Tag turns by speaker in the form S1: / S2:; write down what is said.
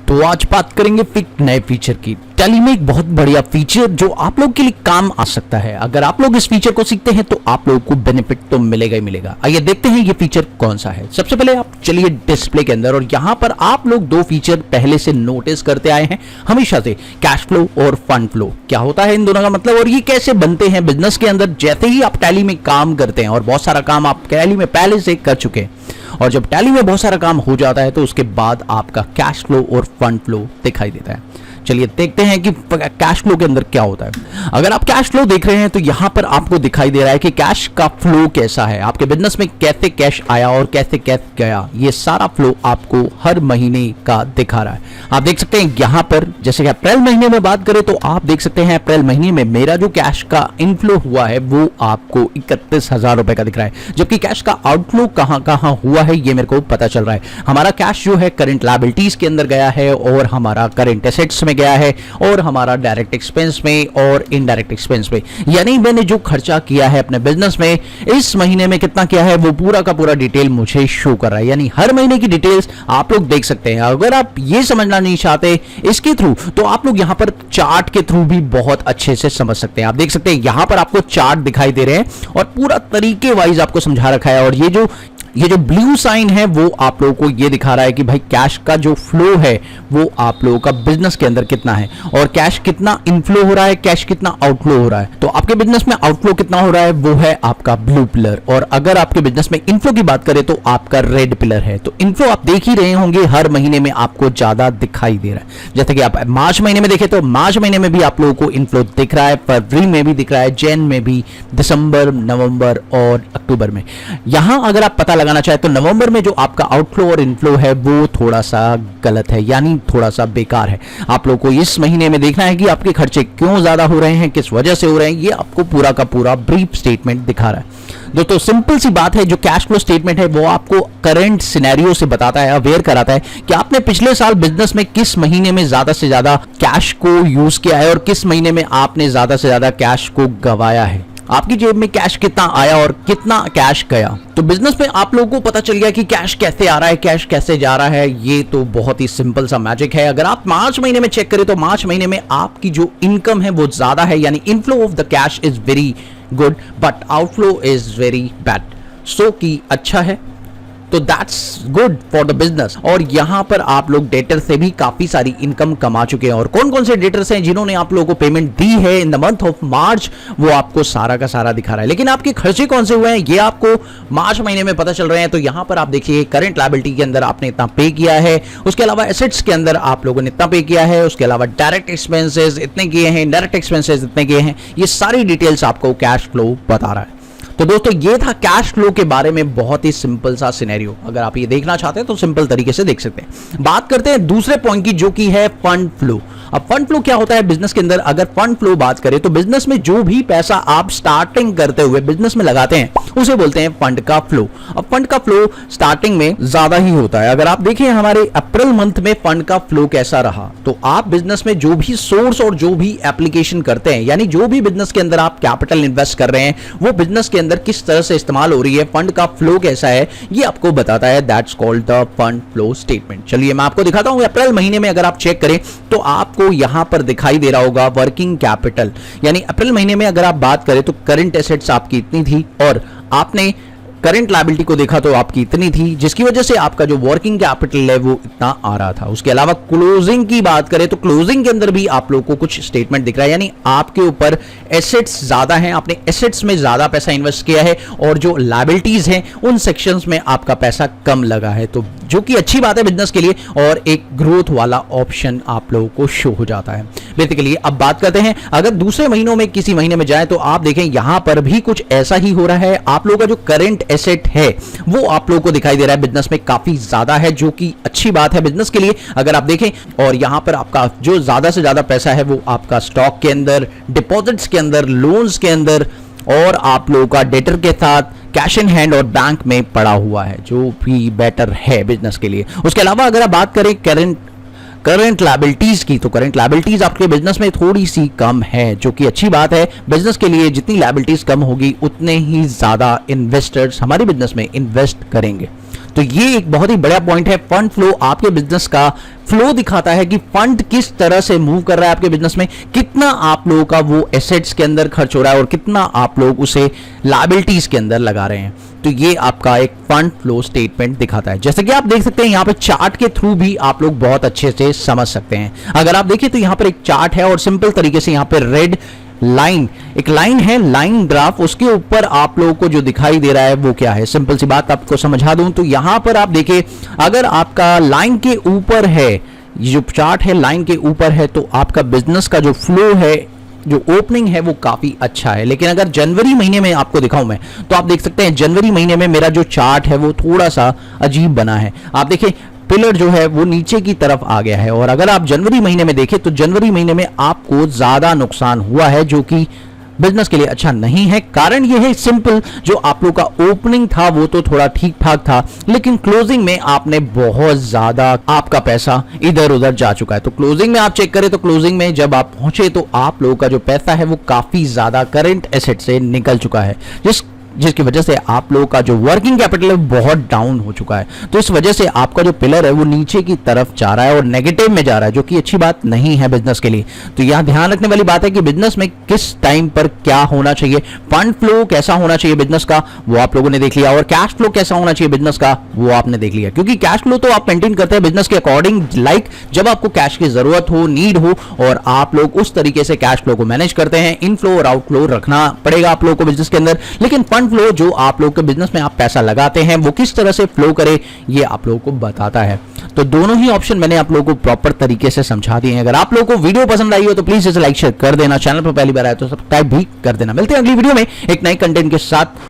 S1: तो आज बात करेंगे फिर नए फीचर की। टैली में एक बहुत बढ़िया फीचर जो आप लोग के लिए काम आ सकता है। अगर आप लोग इस फीचर को सीखते हैं तो आप लोगों को बेनिफिट तो मिलेगा ही मिलेगा। आइए देखते हैं ये फीचर कौन सा है। सबसे पहले आप चलिए डिस्प्ले के अंदर, और यहां पर आप लोग दो फीचर पहले से नोटिस करते आए हैं हमेशा से, कैश फ्लो और फंड फ्लो। क्या होता है इन दोनों का मतलब, और ये कैसे बनते हैं बिजनेस के अंदर। जैसे ही आप टैली में काम करते हैं, और बहुत सारा काम आप टैली में पहले से कर चुके हैं, और जब टैली में बहुत सारा काम हो जाता है तो उसके बाद आपका कैश फ्लो और फंड फ्लो दिखाई देता है। चलिए देखते हैं कि कैश फ्लो के अंदर क्या होता है। अगर आप कैश फ्लो देख रहे हैं तो यहां पर आपको दिखाई दे रहा है कि कैश का फ्लो कैसा है, आपके बिजनेस में कैसे कैश आया और कैसे कैश गया। ये सारा फ्लो आपको हर महीने का दिखा रहा है। आप देख सकते हैं यहां पर, जैसे कि अप्रैल महीने में बात करें तो आप देख सकते हैं अप्रैल महीने में मेरा जो कैश का इनफ्लो हुआ है वो आपको 31,000 रुपए का दिख रहा है, जबकि कैश का आउटफ्लो कहां कहां हुआ है ये मेरे को पता चल रहा है। हमारा कैश जो है करंट लायबिलिटीज के अंदर गया है, और हमारा करंट एसेट्स में गया है, और हमारा डायरेक्ट एक्सपेंस में और इनडायरेक्ट एक्सपेंस में। यानी मैंने जो खर्चा किया है अपने बिजनेस में इस महीने में कितना किया है वो पूरा का पूरा डिटेल मुझे शो कर रहा है। यानी हर महीने की डिटेल्स आप लोग देख सकते हैं। अगर आप ये समझना नहीं चाहते इसके थ्रू तो आप लोग यहां पर चार्ट के थ्रू भी बहुत अच्छे से समझ सकते हैं। आप देख सकते हैं यहां पर आपको चार्ट दिखाई दे रहे हैं और पूरा तरीके वाइज आपको समझा रखा है। और ये जो ब्लू साइन है वो आप लोगों को ये दिखा रहा है कि भाई कैश का जो फ्लो है वो आप लोगों का बिजनेस के अंदर कितना है, और कैश कितना इनफ्लो हो रहा है, कैश कितना आउटफ्लो हो रहा है। तो आपके बिजनेस में आउटफ्लो कितना हो रहा है वो है आपका ब्लू पिलर, और अगर आपके बिजनेस में इनफ्लो की बात करें तो आपका रेड पिलर है। तो इनफ्लो आप देख ही रहे होंगे हर महीने में आपको ज्यादा दिखाई दे रहा है। जैसे कि आप मार्च महीने में देखें तो मार्च महीने में भी आप लोगों को इनफ्लो दिख रहा है, फरवरी में भी दिख रहा है, जैन में भी, दिसंबर, नवंबर और अक्टूबर में। यहां अगर आप पता लगाना चाहे तो नवंबर में जो आपका आउटफ्लो और इनफ्लो है वो थोड़ा सा गलत है, यानी थोड़ा सा बेकार है। आप लोगों को इस महीने में देखना है कि आपके खर्चे क्यों ज्यादा हो रहे हैं, किस वजह से हो रहे हैं, ये आपको पूरा का पूरा ब्रीफ स्टेटमेंट दिखा रहा है। दोस्तों सिंपल सी बात है, जो कैश फ्लो स्टेटमेंट है वो आपको करंट सिनेरियो से बताता है, अवेयर कराता है कि आपने पिछले साल बिजनेस में किस महीने में ज्यादा से ज्यादा कैश को यूज किया है, और किस महीने में आपने ज्यादा से ज्यादा कैश को गंवाया है। आपकी जेब में कैश कितना आया और कितना कैश गया। तो बिजनेस में आप लोगों को पता चल गया कि कैश कैसे आ रहा है, कैश कैसे जा रहा है। ये तो बहुत ही सिंपल सा मैजिक है। अगर आप मार्च महीने में चेक करें तो मार्च महीने में आपकी जो इनकम है वो ज्यादा है, यानी inflow of the cash is very good but outflow is very bad. So कि अच्छा है, तो that's good for the business. और यहां पर आप लोग डेटर से भी काफी सारी इनकम कमा चुके हैं, और कौन कौन से डेटर्स हैं जिन्होंने आप लोगों को पेमेंट दी है in the month of March वो आपको सारा का सारा दिखा रहा है। लेकिन आपके खर्चे कौन से हुए हैं ये आपको मार्च महीने में पता चल रहे हैं। तो यहां पर आप देखिए करंट लायबिलिटी के अंदर आपने इतना पे किया है, उसके अलावा एसेट्स के अंदर आप लोगों ने इतना पे किया है, उसके अलावा डायरेक्ट एक्सपेंसेस इतने किए हैं, इनडायरेक्ट एक्सपेंसेस इतने किए हैं। ये सारी डिटेल्स आपको कैश फ्लो बता रहा है। तो दोस्तों ये था कैश फ्लो के बारे में बहुत ही सिंपल सा सिनेरियो। अगर आप ये देखना चाहते हैं तो सिंपल तरीके से देख सकते हैं। बात करते हैं दूसरे पॉइंट की, जो कि है फंड फ्लो। अब फंड फ्लो क्या होता है बिजनेस के अंदर। अगर फंड फ्लो बात करें तो बिजनेस में जो भी पैसा आप स्टार्टिंग करते हुए बिजनेस में लगाते हैं उसे बोलते हैं फंड का फ्लो। अब फंड का फ्लो स्टार्टिंग में ज्यादा ही होता है। अगर आप देखें हमारे अप्रैल मंथ में फंड का फ्लो कैसा रहा, तो आप बिजनेस में जो भी सोर्स और जो भी एप्लीकेशन करते हैं, यानी जो भी बिजनेस के अंदर आप कैपिटल इन्वेस्ट कर रहे हैं वो बिजनेस के अंदर किस तरह से इस्तेमाल हो रही है, फंड का फ्लो कैसा है, ये आपको बताता है। That's called the fund flow statement. चलिए मैं आपको दिखाता हूं। अप्रैल महीने में अगर आप चेक करें तो आपको यहां पर दिखाई दे रहा होगा वर्किंग कैपिटल। यानी अप्रैल महीने में अगर आप बात करें तो करंट एसेट्स आपकी इतनी थी, और आपने करंट लायबिलिटी को देखा तो आपकी इतनी थी, जिसकी वजह से आपका जो वर्किंग कैपिटल है वो इतना आ रहा था। उसके अलावा क्लोजिंग की बात करें तो क्लोजिंग के अंदर भी आप लोगों को कुछ स्टेटमेंट दिख रहा है, यानी आपके ऊपर एसेट्स ज्यादा हैं, आपने एसेट्स में ज्यादा पैसा इन्वेस्ट किया है, और जो लायबिलिटीज हैं उन सेक्शंस में आपका पैसा कम लगा है। तो जो कि अच्छी बात है बिजनेस के लिए, और एक ग्रोथ वाला ऑप्शन आप लोगों को शो हो जाता है बेसिकली। अब बात करते हैं अगर दूसरे महीनों में किसी महीने में जाए तो आप देखें यहां पर भी कुछ ऐसा ही हो रहा है। आप लोगों का जो करंट एसेट है वो आप लोगों को दिखाई दे रहा है बिजनेस में काफी ज्यादा है, जो कि अच्छी बात है बिजनेस के लिए अगर आप देखें। और यहां पर आपका जो ज्यादा से ज्यादा पैसा है वो आपका स्टॉक के अंदर, डिपॉजिट्स के अंदर, लोन्स के अंदर, और आप लोगों का डेटर के साथ कैश इन हैंड और बैंक में पड़ा हुआ है, जो भी बेटर है बिजनेस के लिए। उसके अलावा अगर आप बात करें करंट लायबिलिटीज की, तो करंट लायबिलिटीज आपके बिजनेस में थोड़ी सी कम है, जो कि अच्छी बात है बिजनेस के लिए। जितनी लायबिलिटीज कम होगी उतने ही ज्यादा इन्वेस्टर्स हमारे बिजनेस में इन्वेस्ट करेंगे। तो ये एक बहुत ही बड़ा पॉइंट है। फंड फ्लो आपके बिजनेस का फ्लो दिखाता है कि फंड किस तरह से मूव कर रहा है आपके बिजनेस में, कितना आप लोगों का वो एसेट्स के अंदर खर्च हो रहा है और कितना आप लोग उसे लायबिलिटीज के अंदर लगा रहे हैं। तो ये आपका एक फंड फ्लो स्टेटमेंट दिखाता है। जैसे कि आप देख सकते हैं यहाँ पे चार्ट के थ्रू भी आप लोग बहुत अच्छे से समझ सकते हैं। अगर आप देखिए तो यहाँ पर एक चार्ट है और सिंपल तरीके से यहाँ पे रेड लाइन, एक लाइन है, लाइन ग्राफ, उसके ऊपर आप लोगों को जो दिखाई दे रहा है वो क्या है। सिंपल सी बात आपको समझा दूं तो यहां पर आप देखिए, अगर आपका लाइन के ऊपर है, ये जो चार्ट है लाइन के ऊपर है, तो आपका बिजनेस का जो फ्लो है, जो ओपनिंग है वो काफी अच्छा है। लेकिन अगर जनवरी महीने में आपको दिखाऊं मैं, तो आप देख सकते हैं जनवरी महीने में मेरा जो चार्ट है वो थोड़ा सा अजीब बना है। आप देखिए पिलर जो है वो नीचे की तरफ आ गया है, और अगर आप जनवरी महीने में देखें तो जनवरी महीने में आपको ज्यादा नुकसान हुआ है, जो कि बिजनेस के लिए अच्छा नहीं है। कारण यह है सिंपल, जो आप लोग का ओपनिंग था वो तो थोड़ा ठीक ठाक था, लेकिन क्लोजिंग में आपने बहुत ज्यादा, आपका पैसा इधर उधर जा चुका है। तो क्लोजिंग में आप चेक करें तो क्लोजिंग में जब आप पहुंचे तो आप लोगों का जो पैसा है वो काफी ज्यादा करंट एसेट से निकल चुका है, जिसकी वजह से आप लोगों का जो वर्किंग कैपिटल है बहुत डाउन हो चुका है। तो इस वजह से आपका जो पिलर है वो नीचे की तरफ जा रहा है और नेगेटिव में जा रहा है, जो कि अच्छी बात नहीं है बिजनेस के लिए। तो यहां ध्यान रखने वाली बात है कि बिजनेस में किस टाइम पर क्या होना चाहिए, फंड फ्लो कैसा होना चाहिए बिजनेस का, वो आप लोगों ने देख लिया, और कैश फ्लो कैसा होना चाहिए बिजनेस का वो आपने देख लिया। क्योंकि कैश फ्लो तो आप मेंटेन करते हैं बिजनेस के अकॉर्डिंग, लाइक जब आपको कैश की जरूरत हो, नीड हो, और आप लोग उस तरीके से कैश फ्लो को मैनेज करते हैं। इनफ्लो और आउटफ्लो रखना पड़ेगा आप लोगों को बिजनेस के अंदर, लेकिन फंड फ्लो जो आप लोग के बिजनेस में आप पैसा लगाते हैं वो किस तरह से फ्लो करे ये आप लोगों को बताता है। तो दोनों ही ऑप्शन मैंने आप लोगों को प्रॉपर तरीके से समझा दिए हैं। अगर आप लोगों को वीडियो पसंद आई हो तो प्लीज इसे लाइक शेयर कर देना, चैनल पर पहली बार आए तो सब्सक्राइब भी कर देना। मिलते हैं अगली वीडियो में एक नए कंटेंट के साथ।